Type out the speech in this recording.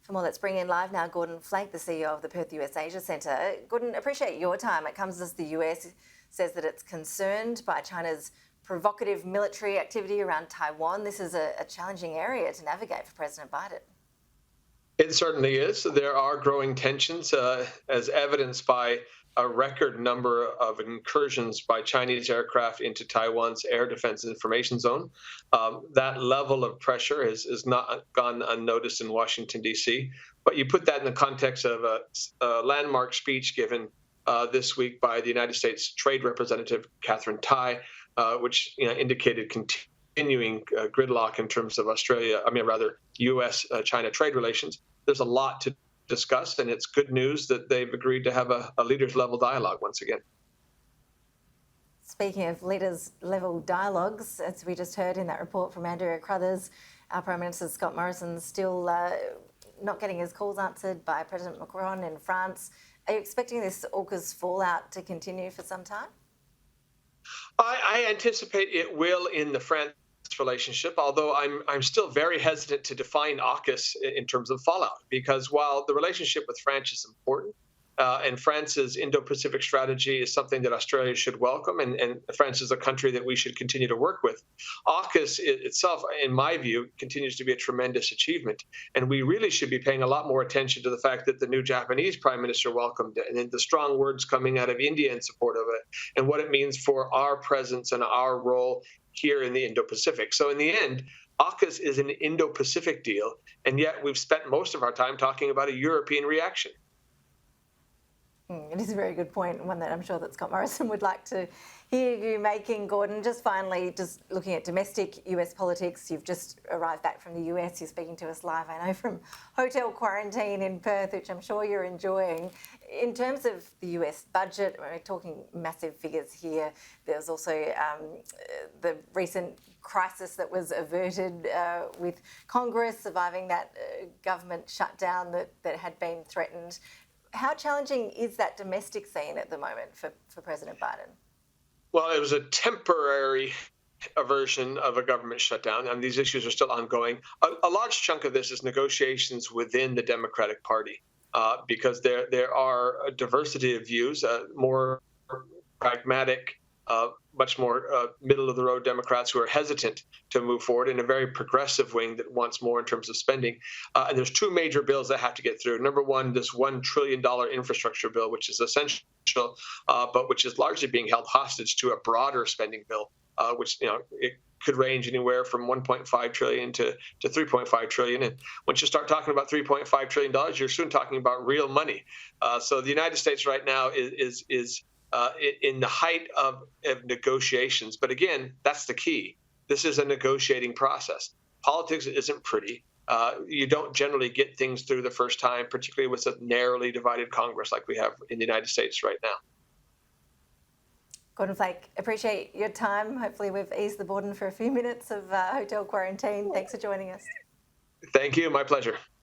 For more, let's bring in live now Gordon Flake, the CEO of the Perth USAsia Centre. Gordon, appreciate your time. It comes as the US says that it's concerned by China's provocative military activity around Taiwan. This is a challenging area to navigate for President Biden. It certainly is. There are growing tensions, as evidenced by a record number of incursions by Chinese aircraft into Taiwan's air defense information zone. That level of pressure has not gone unnoticed in Washington, D.C. But you put that in the context of a landmark speech given this week by the United States Trade Representative Catherine Tai, which indicated continuing gridlock in terms of U.S.-China trade relations. There's a lot to discuss, and it's good news that they've agreed to have a leaders-level dialogue once again. Speaking of leaders-level dialogues, as we just heard in that report from Andrea Crothers, our Prime Minister Scott Morrison still not getting his calls answered by President Macron in France. Are you expecting this AUKUS fallout to continue for some time? I anticipate it will in the France relationship, although I'm still very hesitant to define AUKUS in terms of fallout, because while the relationship with France is important, and France's Indo-Pacific strategy is something that Australia should welcome, and France is a country that we should continue to work with. AUKUS itself, in my view, continues to be a tremendous achievement, and we really should be paying a lot more attention to the fact that the new Japanese Prime Minister welcomed it, and the strong words coming out of India in support of it, and what it means for our presence and our role here in the Indo-Pacific. So in the end, AUKUS is an Indo-Pacific deal, and yet we've spent most of our time talking about a European reaction. It is a very good point, one that I'm sure that Scott Morrison would like to hear you making, Gordon. Just finally, just looking at domestic US politics, you've just arrived back from the US. You're speaking to us live, I know, from hotel quarantine in Perth, which I'm sure you're enjoying. In terms of the US budget, we're talking massive figures here. There's also the recent crisis that was averted with Congress surviving that government shutdown that had been threatened. How challenging is that domestic scene at the moment for President Biden? Well, it was a temporary aversion of a government shutdown, and these issues are still ongoing. A large chunk of this is negotiations within the Democratic Party, because there are a diversity of views, more pragmatic, much more middle-of-the-road Democrats who are hesitant to move forward, in a very progressive wing that wants more in terms of spending. And there's two major bills that have to get through. Number one, this $1 trillion infrastructure bill, which is essential, but which is largely being held hostage to a broader spending bill, which it could range anywhere from 1.5 trillion to 3.5 trillion. And once you start talking about $3.5 trillion, you're soon talking about real money. So the United States right now is in the height of negotiations. But again, that's the key. This is a negotiating process. Politics isn't pretty. You don't generally get things through the first time, particularly with a narrowly divided Congress like we have in the United States right now. Gordon Flake, appreciate your time. Hopefully we've eased the burden for a few minutes of hotel quarantine. Thanks for joining us. Thank you. My pleasure.